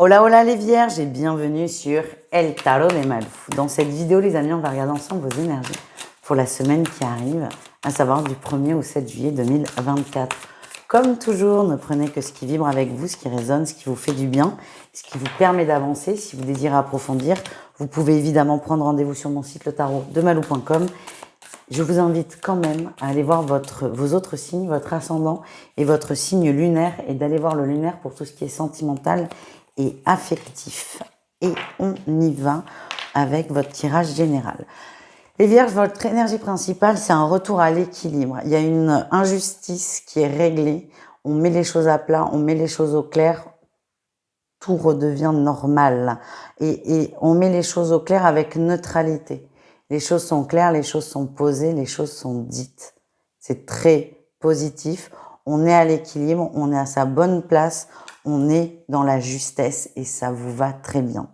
Hola hola les vierges et bienvenue sur El Tarot de Malou. Dans cette vidéo les amis, on va regarder ensemble vos énergies pour la semaine qui arrive, à savoir du 1er au 7 juillet 2024. Comme toujours, ne prenez que ce qui vibre avec vous, ce qui résonne, ce qui vous fait du bien, ce qui vous permet d'avancer. Si vous désirez approfondir, vous pouvez évidemment prendre rendez-vous sur mon site letarotdemalou.com. Je vous invite quand même à aller voir vos autres signes, votre ascendant et votre signe lunaire, et d'aller voir le lunaire pour tout ce qui est sentimental et affectif. Et on y va avec votre tirage général. Les vierges, votre énergie principale, c'est un retour à l'équilibre. Il y a une injustice qui est réglée. On met les choses à plat, on met les choses au clair. Tout redevient normal. Et on met les choses au clair avec neutralité. Les choses sont claires, les choses sont posées, les choses sont dites. C'est très positif. On est à l'équilibre, on est à sa bonne place, on est dans la justesse et ça vous va très bien.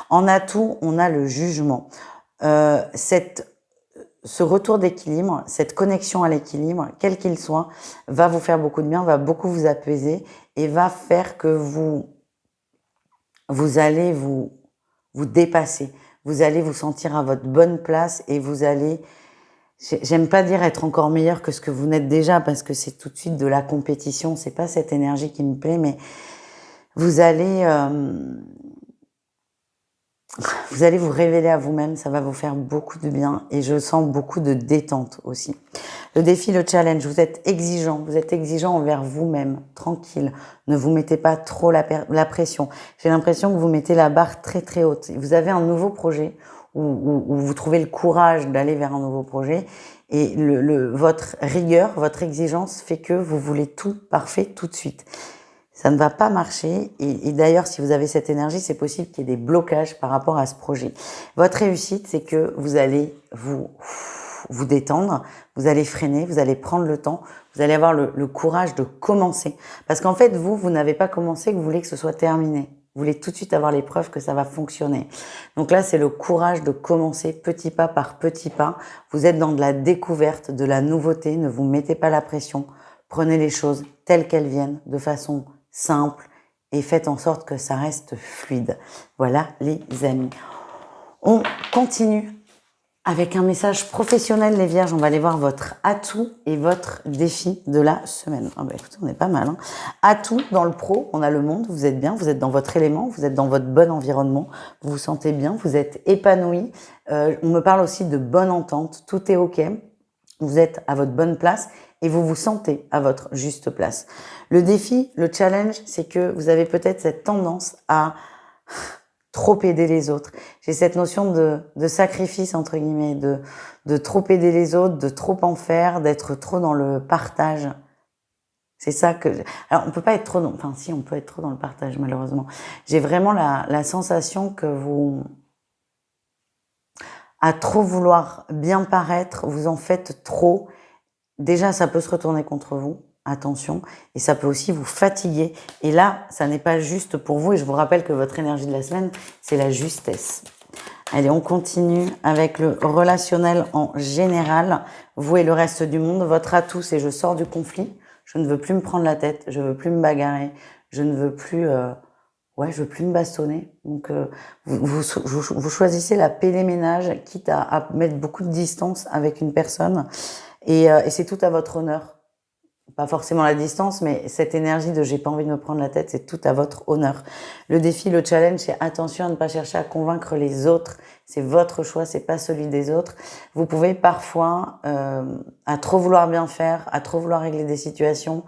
En atout, on a le jugement. Ce retour d'équilibre, cette connexion à l'équilibre, quel qu'il soit, va vous faire beaucoup de bien, va beaucoup vous apaiser et va faire que vous allez vous dépasser. Vous allez vous sentir à votre bonne place et vous allez, j'aime pas dire être encore meilleur que ce que vous n'êtes déjà parce que c'est tout de suite de la compétition, c'est pas cette énergie qui me plaît, mais vous allez vous révéler à vous-même, ça va vous faire beaucoup de bien et je sens beaucoup de détente aussi. Le défi, le challenge, vous êtes exigeant envers vous-même, tranquille, ne vous mettez pas trop la pression. J'ai l'impression que vous mettez la barre très très haute. Vous avez un nouveau projet où vous trouvez le courage d'aller vers un nouveau projet et votre rigueur, votre exigence fait que vous voulez tout parfait tout de suite. Ça ne va pas marcher et d'ailleurs si vous avez cette énergie, c'est possible qu'il y ait des blocages par rapport à ce projet. Votre réussite, c'est que vous allez vous détendre, vous allez freiner, vous allez prendre le temps, vous allez avoir le courage de commencer. Parce qu'en fait, vous n'avez pas commencé, que vous voulez que ce soit terminé. Vous voulez tout de suite avoir les preuves que ça va fonctionner. Donc là, c'est le courage de commencer petit pas par petit pas. Vous êtes dans de la découverte, de la nouveauté, ne vous mettez pas la pression. Prenez les choses telles qu'elles viennent, de façon simple et faites en sorte que ça reste fluide. Voilà les amis. On continue avec un message professionnel les vierges. On va aller voir votre atout et votre défi de la semaine. Ah bah écoutez, on est pas mal. Atout dans le pro, on a le monde, vous êtes bien, vous êtes dans votre élément, vous êtes dans votre bon environnement, vous vous sentez bien, vous êtes épanoui. On me parle aussi de bonne entente, tout est ok. Vous êtes à votre bonne place et vous vous sentez à votre juste place. Le défi, le challenge, c'est que vous avez peut-être cette tendance à trop aider les autres. J'ai cette notion de sacrifice, entre guillemets, de trop aider les autres, de trop en faire, d'être trop dans le partage. C'est ça que... Alors, on peut pas être trop dans... Enfin, si, on peut être trop dans le partage, malheureusement. J'ai vraiment la sensation que vous... À trop vouloir bien paraître, vous en faites trop. Déjà, ça peut se retourner contre vous, attention, et ça peut aussi vous fatiguer. Et là, ça n'est pas juste pour vous, et je vous rappelle que votre énergie de la semaine, c'est la justesse. Allez, on continue avec le relationnel en général. Vous et le reste du monde, votre atout, c'est je sors du conflit, je ne veux plus me prendre la tête, je veux plus me bagarrer, je ne veux plus... je veux plus me bastonner. Donc, vous choisissez la paix des ménages, quitte à mettre beaucoup de distance avec une personne. Et c'est tout à votre honneur. Pas forcément la distance, mais cette énergie de j'ai pas envie de me prendre la tête, c'est tout à votre honneur. Le défi, le challenge, c'est attention à ne pas chercher à convaincre les autres. C'est votre choix, c'est pas celui des autres. Vous pouvez parfois, à trop vouloir bien faire, à trop vouloir régler des situations,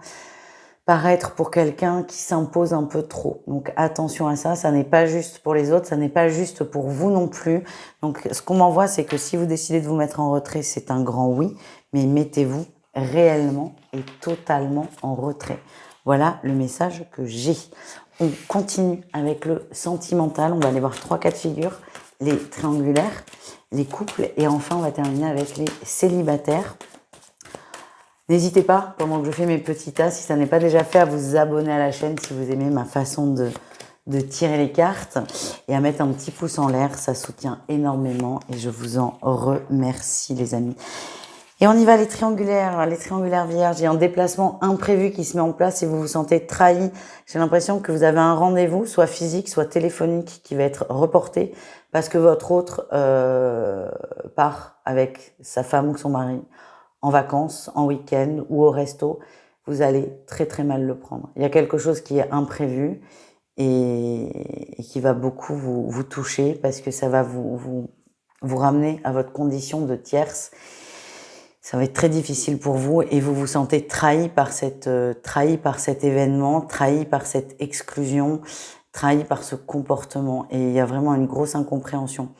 paraître pour quelqu'un qui s'impose un peu trop. Donc attention à ça, ça n'est pas juste pour les autres, ça n'est pas juste pour vous non plus. Donc ce qu'on m'envoie, c'est que si vous décidez de vous mettre en retrait, c'est un grand oui, mais mettez-vous réellement et totalement en retrait. Voilà le message que j'ai. On continue avec le sentimental, on va aller voir 3 cas de figure, les triangulaires, les couples et enfin on va terminer avec les célibataires. N'hésitez pas, pendant que je fais mes petits tas, si ça n'est pas déjà fait, à vous abonner à la chaîne si vous aimez ma façon de tirer les cartes et à mettre un petit pouce en l'air, ça soutient énormément et je vous en remercie les amis. Et on y va, les triangulaires vierges. Il y a un déplacement imprévu qui se met en place et vous vous sentez trahi. J'ai l'impression que vous avez un rendez-vous, soit physique, soit téléphonique, qui va être reporté parce que votre autre part avec sa femme ou son mari en vacances, en week-end ou au resto. Vous allez très très mal le prendre. Il y a quelque chose qui est imprévu et qui va beaucoup vous toucher parce que ça va vous ramener à votre condition de tierce. Ça va être très difficile pour vous et vous vous sentez trahi par cet événement, trahi par cette exclusion, trahi par ce comportement. Et il y a vraiment une grosse incompréhension.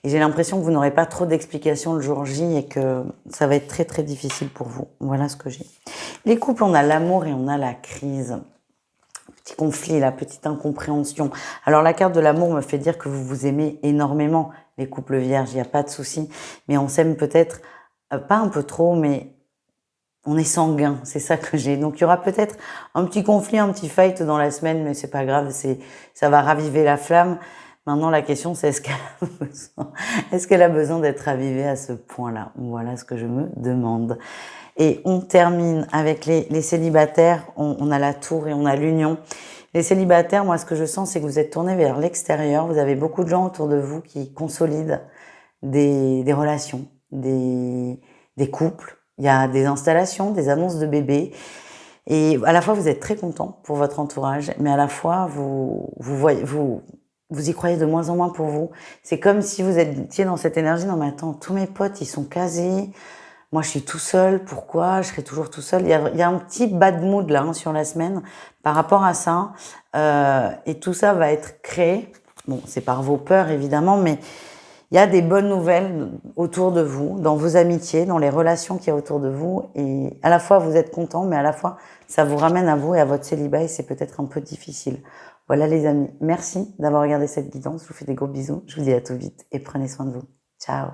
Et j'ai l'impression que vous n'aurez pas trop d'explications le jour J et que ça va être très très difficile pour vous. Voilà ce que j'ai. Les couples, on a l'amour et on a la crise. Petit conflit, la petite incompréhension. Alors la carte de l'amour me fait dire que vous vous aimez énormément, les couples vierges, il n'y a pas de souci. Mais on s'aime peut-être pas un peu trop, mais on est sanguin, c'est ça que j'ai. Donc il y aura peut-être un petit conflit, un petit fight dans la semaine, mais c'est pas grave, ça va raviver la flamme. Maintenant la question c'est est-ce qu'elle a besoin d'être ravivée à ce point-là? Voilà ce que je me demande. Et on termine avec les célibataires. On a la tour et on a l'union. Les célibataires, moi, ce que je sens, c'est que vous êtes tournés vers l'extérieur. Vous avez beaucoup de gens autour de vous qui consolident des relations, des couples. Il y a des installations, des annonces de bébés. Et à la fois, vous êtes très content pour votre entourage, mais à la fois, vous y croyez de moins en moins pour vous. C'est comme si vous étiez dans cette énergie. Non, mais attends, tous mes potes, ils sont casés. Moi, je suis tout seul. Pourquoi? Je serai toujours tout seul. Il y a un petit bad mood là sur la semaine par rapport à ça. Et tout ça va être créé. Bon, c'est par vos peurs évidemment, mais il y a des bonnes nouvelles autour de vous, dans vos amitiés, dans les relations qu'il y a autour de vous. Et à la fois, vous êtes content, mais à la fois, ça vous ramène à vous et à votre célibat et c'est peut-être un peu difficile. Voilà les amis. Merci d'avoir regardé cette guidance. Je vous fais des gros bisous. Je vous dis à tout vite et prenez soin de vous. Ciao.